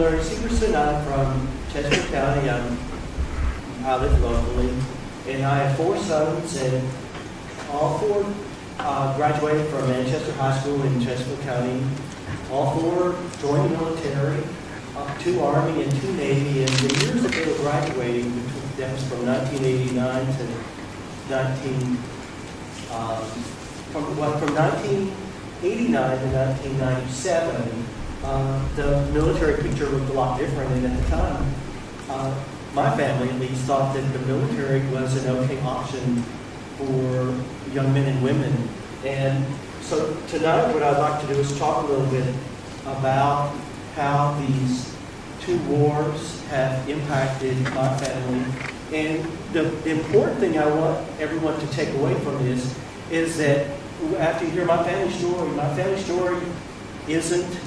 Larry Severson. I'm from Chester County. I live locally, and I have 4 sons, and all 4 graduated from Manchester High School in Chesterfield County. All 4 joined the military, 2 Army and 2 Navy, and the years that they were graduating, that was from 1989 to 1989 to 1997, the military picture looked a lot different, and at the time, my family at least thought that the military was an okay option for young men and women. And so tonight what I'd like to do is talk a little bit about how these 2 wars have impacted my family. And the important thing I want everyone to take away from this is that after you hear my family story isn't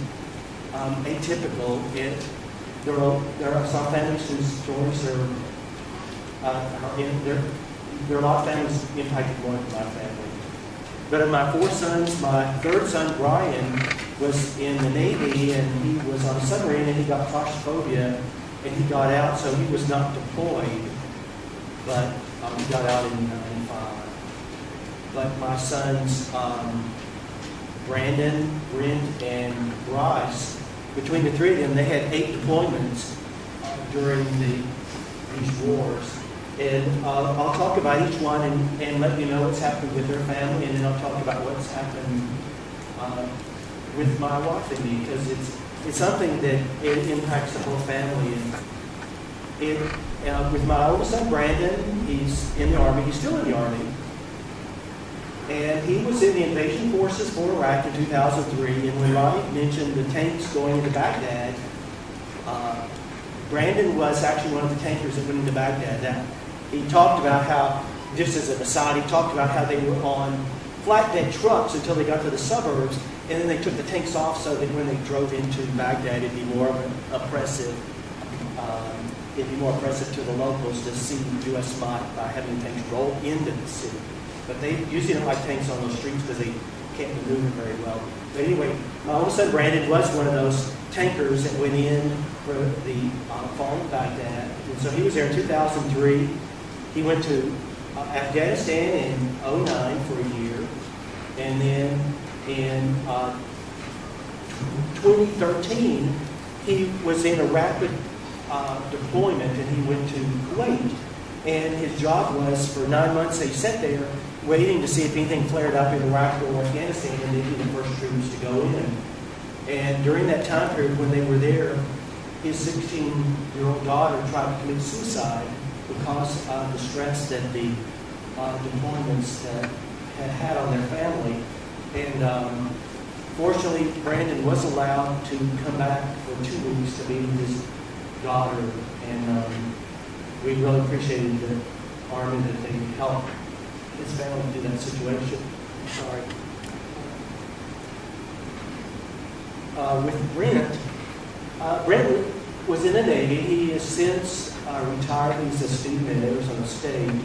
atypical. There are some families whose stories there are a lot of families impacted more than my family. But of my 4 sons, my 3rd son, Brian, was in the Navy, and he was on a submarine, and he got claustrophobia, and he got out, so he was not deployed, but he got out in 95. But my sons, Brandon, Brent, and Bryce, between the 3 of them, they had 8 deployments during these wars. And I'll talk about each one and let you know what's happened with their family, and then I'll talk about what's happened with my wife and me, because it's something that it impacts the whole family. And with my oldest son, Brandon, he's in the Army. He's still in the Army. And he was in the invasion forces for Iraq in 2003. And when Ronnie mentioned the tanks going into Baghdad, Brandon was actually one of the tankers that went into Baghdad. He talked about how, just as an aside, he talked about how they were on flatbed trucks until they got to the suburbs, and then they took the tanks off so that when they drove into Baghdad, it'd be more of an oppressive. It'd be more oppressive to the locals to see U.S. might by having tanks roll into the city. But they usually don't like tanks on those streets because they can't maneuver very well. But anyway, my oldest son Brandon was one of those tankers that went in for the fall of Baghdad. And so he was there in 2003. He went to Afghanistan in 2009 for a year. And then in 2013, he was in a rapid deployment, and he went to Kuwait. And his job was, for 9 months, he sat there waiting to see if anything flared up in Iraq or Afghanistan, and they'd be the first troops to go in. And during that time period when they were there, his 16-year-old daughter tried to commit suicide because of the stress that the deployments had on their family. And fortunately, Brandon was allowed to come back for 2 weeks to be with his daughter. And we really appreciated the Army that they helped his family through that situation. Sorry. With Brent, Brent was in the Navy. He has since retired. He's a student at Arizona State.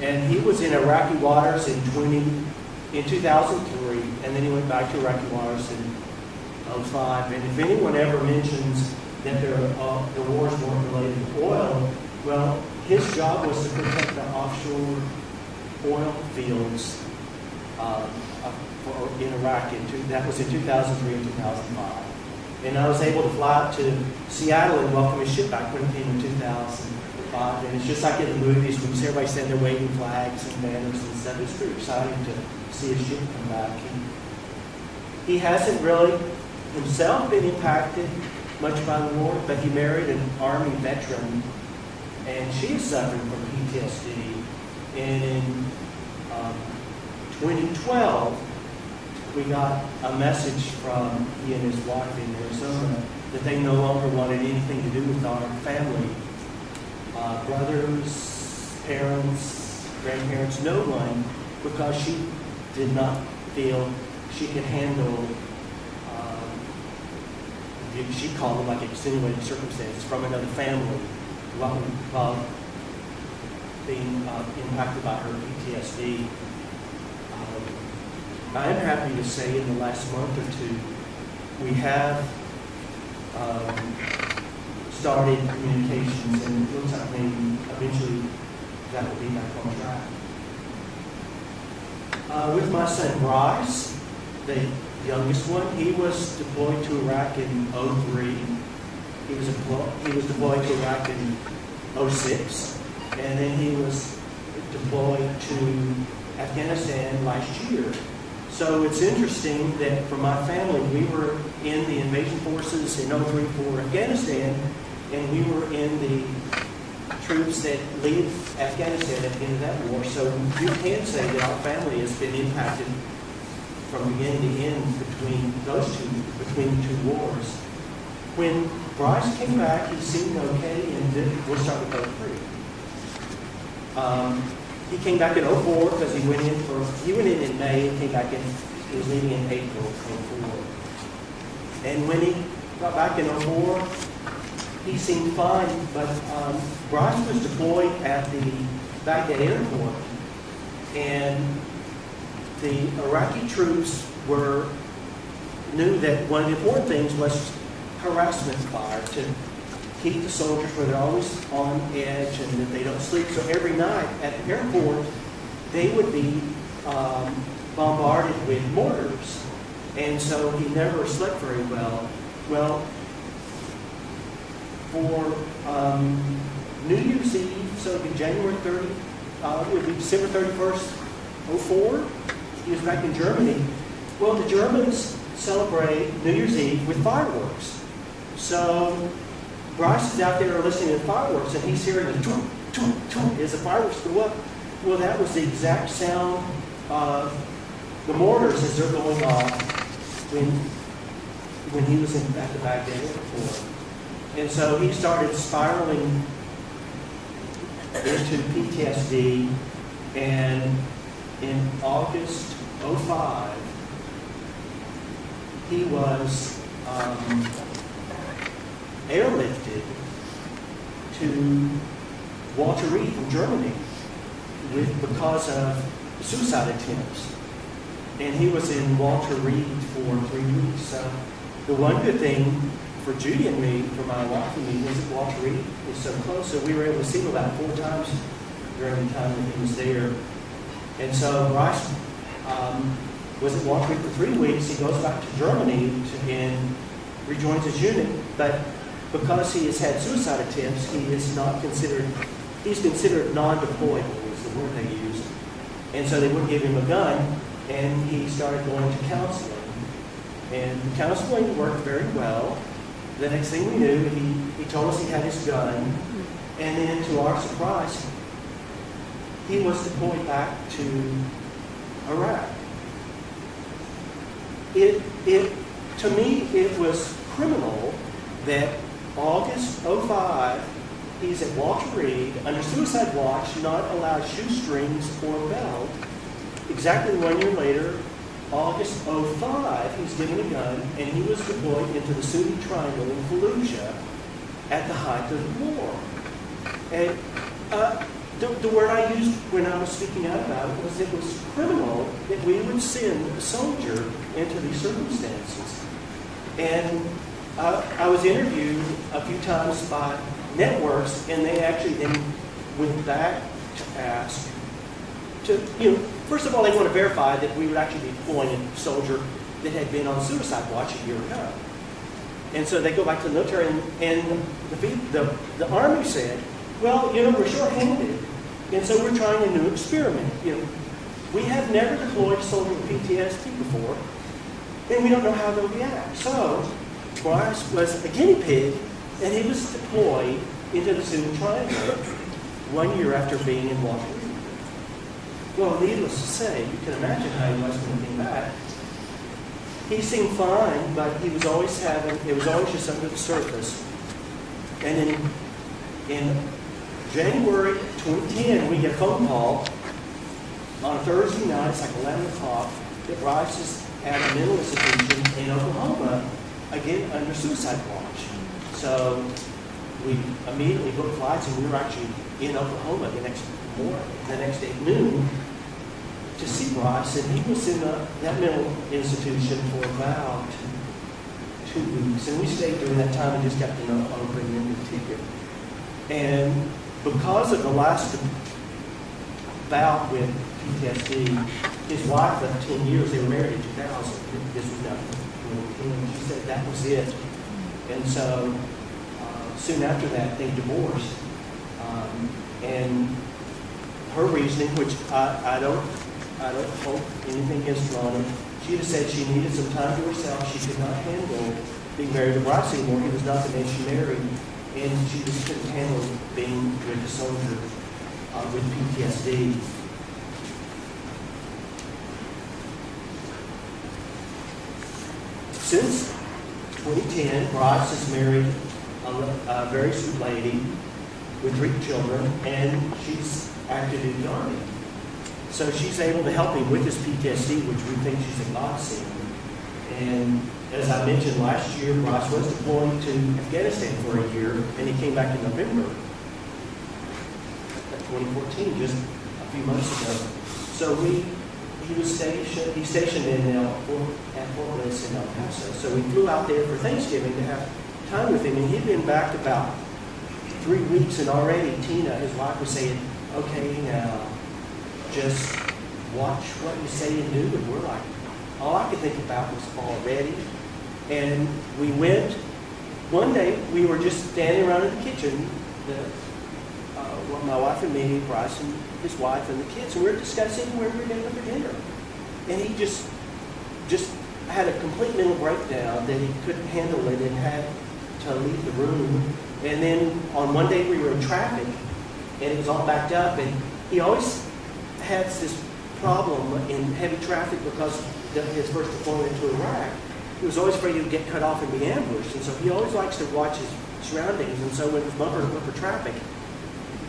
And he was in Iraqi waters in 2003, and then he went back to Iraqi waters in 2005. And if anyone ever mentions that the wars weren't related to oil, well, his job was to protect the offshore oil fields in Iraq. That was in 2003 and 2005. And I was able to fly out to Seattle and welcome his ship back when it came in 2005. And it's just like in the movies when you see everybody standing there waving flags and banners and stuff. It's pretty exciting to see his ship come back. He hasn't really himself been impacted much by the war, but he married an Army veteran, and she is suffering from PTSD. And in 2012, we got a message from he and his wife in Arizona that they no longer wanted anything to do with our family. Brothers, parents, grandparents, no one, because she did not feel she could handle, she called them like extenuating circumstances from another family while being impacted by her PTSD. I am happy to say in the last month or two, we have started communications, and it looks like maybe eventually that will be back on track. With my son Bryce, the youngest one, he was deployed to Iraq in '03. He was deployed to Iraq in '06, and then he was deployed to Afghanistan last year. So it's interesting that for my family, we were in the invasion forces in '03 for Afghanistan, and we were in the troops that lead Afghanistan at the end of that war. So you can say that our family has been impacted from beginning to end between the two wars. When Bryce came back, he seemed okay, and we'll start with '03. He came back in '04 because he went in May and came back in. He was leaving in April '04. And when he got back in '04, he seemed fine. But Bryce was deployed at the Baghdad airport, and the Iraqi troops knew that one of the important things was harassment fire, to keep the soldiers where they're always on edge and that they don't sleep. So every night at the airport, they would be bombarded with mortars. And so he never slept very well. Well, for New Year's Eve, so it would be January 30, it would be December 31st, '04, he was back in Germany. Well, the Germans celebrate New Year's Eve with fireworks. So Bryce is out there listening to fireworks, and he's hearing the toom, toom, toom as the fireworks go up. Well, that was the exact sound of the mortars as they're going off when he was at the Baghdad airport. And so he started spiraling into PTSD, and in August '05, he was airlifted to Walter Reed from Germany because of suicide attempts. And he was in Walter Reed for 3 weeks. So the one good thing for Judy and me, for my wife and me, was that Walter Reed is so close. So we were able to see him about 4 times during the time that he was there. And so Bryce was at Walter Reed for 3 weeks. He goes back to Germany and rejoins his unit. But because he has had suicide attempts, he's considered non-deployable, is the word they used. And so they wouldn't give him a gun, and he started going to counseling. And the counseling worked very well. The next thing we knew, he told us he had his gun, and then to our surprise, he was deployed back to Iraq. To me, it was criminal that August '05, he's at Walter Reed under suicide watch, not allowed shoestrings or belt. Exactly 1 year later, August '05, he's given a gun, and he was deployed into the Sunni Triangle in Fallujah at the height of the war. And the word I used when I was speaking out about it was criminal that we would send a soldier into these circumstances. And I was interviewed a few times by networks, and they actually then went back to ask first of all, they want to verify that we would actually be deploying a soldier that had been on suicide watch a year ago. And so they go back to the military, and the Army said, well, we're short-handed, and so we're trying a new experiment. We have never deployed a soldier with PTSD before, and we don't know how they'll react. So Bryce was a guinea pig, and he was deployed into the Sunni Triangle 1 year after being in Walter Reed. Well, needless to say, you can imagine how he was when he came back. He seemed fine, but it was always just under the surface. And in January 2010, we get a phone call on a Thursday night, it's like 11 o'clock, that Bryce is at a mental institution in Oklahoma, again under suicide watch. So we immediately booked flights, and we were actually in Oklahoma the next day at noon to see Bryce. And he was in that mental institution for about 2 weeks. And we stayed during that time and just got to know Oprah and then the ticket. And because of the last bout with PTSD, his wife of 10 years, they were married in 2000. This was not 2010. She said that was it. And so soon after that, they divorced. And her reasoning, which I don't hold anything against Ronnie, she just said she needed some time to herself. She could not handle being married to Bryce anymore. He was not the man she married. And she just couldn't handle being with a soldier with PTSD. Since 2010, Bryce has married a very sweet lady with 3 children, and she's active in the Army. So she's able to help him with his PTSD, which we think she's a godsend. And as I mentioned last year, Bryce was deployed to Afghanistan for a year, and he came back in November of 2014, just a few months ago. So he's stationed in at Fort Bliss in El Paso. So we flew out there for Thanksgiving to have time with him, and he'd been back about 3 weeks, and already Tina, his wife, was saying, "Okay, now just watch what you say and do." And we're like, all I could think about was already. And we went, one day, we were just standing around in the kitchen, my wife and me, Bryce and his wife and the kids, and we were discussing where we were going to go for dinner. And he just had a complete mental breakdown that he couldn't handle it and had to leave the room. And then on one day we were in traffic, and it was all backed up, and he always has this problem in heavy traffic because of his first deployment to Iraq. He was always afraid he would get cut off and be ambushed, and so he always likes to watch his surroundings. And so when it was bumper traffic,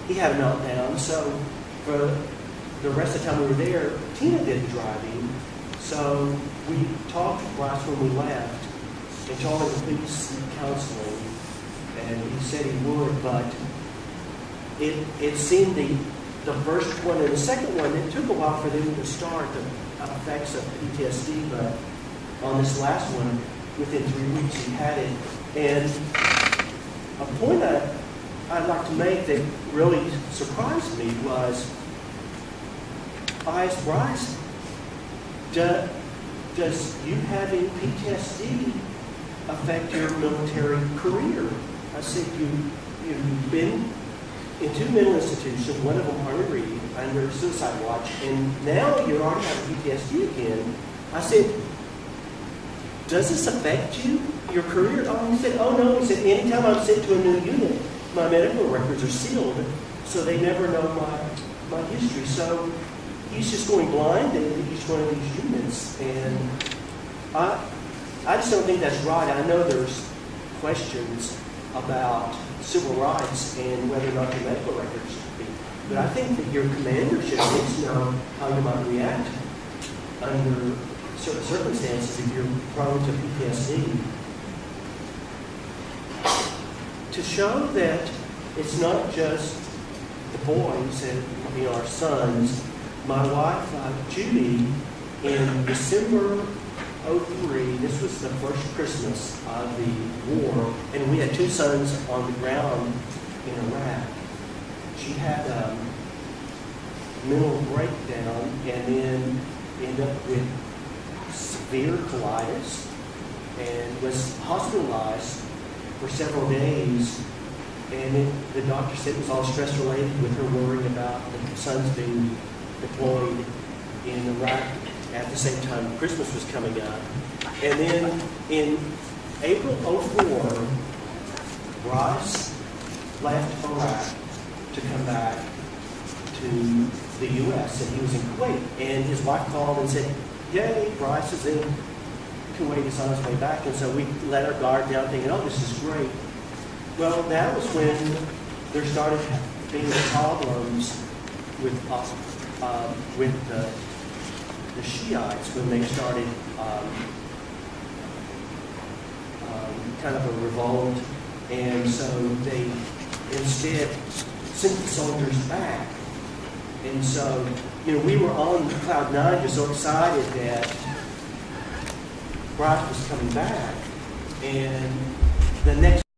he had a meltdown. So for the rest of the time we were there, Tina did the driving. So we talked to Bryce when we left and told him to please seek counseling, and he said he would, but it seemed the first one and the second one, it took a while for them to start the effects of PTSD, but on this last one, within 3 weeks he had it. And a point I'd like to make that really surprised me was, I asked Bryce, does you having PTSD affect your military career? I said, you've been in 2 mental institutions, one of them Harvard Reed, under suicide watch, and now you're already having PTSD again. I said, does this affect you, your career? Oh, he said, oh no. He said, anytime I'm sent to a new unit, my medical records are sealed, so they never know my history. So he's just going blind in each one of these units, and I just don't think that's right. I know there's questions about civil rights and whether or not your medical records should be, but I think that your commander should at least know how you might react under certain circumstances if you're prone to PTSD. To show that it's not just the boys and our sons, my wife, Judy, in December 2003, this was the first Christmas of the war, and we had 2 sons on the ground in Iraq. She had a mental breakdown and then ended up with severe colitis and was hospitalized for several days. And the doctor said it was all stress related with her worrying about the sons being deployed in Iraq at the same time Christmas was coming up. And then in April 2004, Bryce left Iraq to come back to the U.S. and he was in Kuwait. And his wife called and said, yay, Bryce is in Kuwait, he's on his way back. And so we let our guard down thinking, oh, this is great. Well, that was when there started being problems with the Shiites, when they started kind of a revolt, and so they instead sent the soldiers back. And so, we were on cloud 9, just so excited that Bryce was coming back. And the next